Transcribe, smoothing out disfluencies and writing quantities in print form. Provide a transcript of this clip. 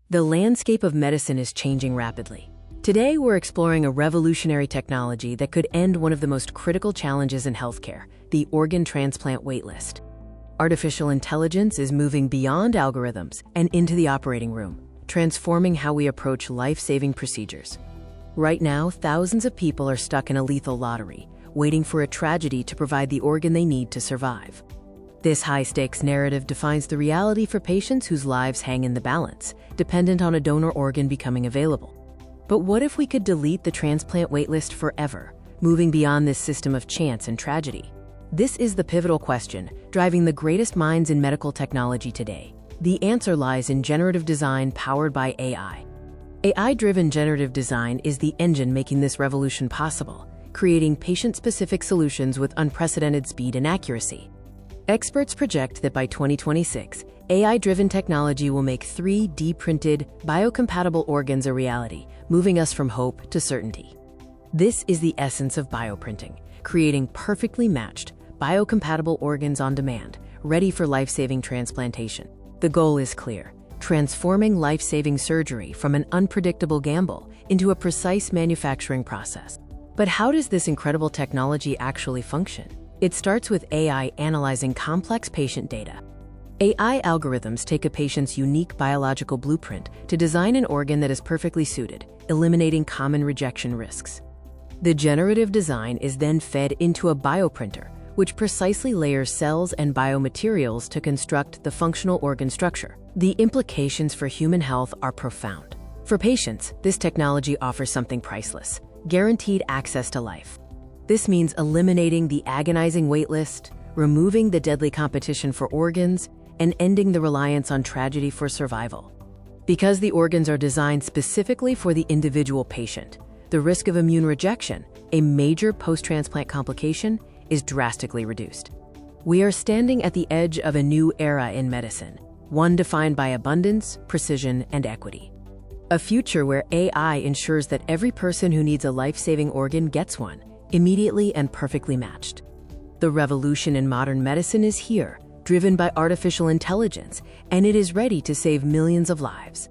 The landscape of medicine is changing rapidly. Today, we're exploring a revolutionary technology that could end one of the most critical challenges in healthcare, the organ transplant waitlist. Artificial intelligence is moving beyond algorithms and into the operating room, transforming how we approach life-saving procedures. Right now, thousands of people are stuck in a lethal lottery, waiting for a tragedy to provide the organ they need to survive. This high-stakes narrative defines the reality for patients whose lives hang in the balance, dependent on a donor organ becoming available. But what if we could delete the transplant waitlist forever, moving beyond this system of chance and tragedy? This is the pivotal question, driving the greatest minds in medical technology today. The answer lies in generative design powered by AI. AI-driven generative design is the engine making this revolution possible, creating patient-specific solutions with unprecedented speed and accuracy. Experts project that by 2026, AI-driven technology will make 3D-printed, biocompatible organs a reality, moving us from hope to certainty. This is the essence of bioprinting, creating perfectly matched, biocompatible organs on demand, ready for life-saving transplantation. The goal is clear: transforming life-saving surgery from an unpredictable gamble into a precise manufacturing process. But how does this incredible technology actually function? It starts with AI analyzing complex patient data. AI algorithms take a patient's unique biological blueprint to design an organ that is perfectly suited, eliminating common rejection risks. The generative design is then fed into a bioprinter, which precisely layers cells and biomaterials to construct the functional organ structure. The implications for human health are profound. For patients, this technology offers something priceless: guaranteed access to life. This means eliminating the agonizing waitlist, removing the deadly competition for organs, and ending the reliance on tragedy for survival. Because the organs are designed specifically for the individual patient, the risk of immune rejection, a major post-transplant complication, is drastically reduced. We are standing at the edge of a new era in medicine, one defined by abundance, precision, and equity. A future where AI ensures that every person who needs a life-saving organ gets one, immediately and perfectly matched. The revolution in modern medicine is here, driven by artificial intelligence, and it is ready to save millions of lives.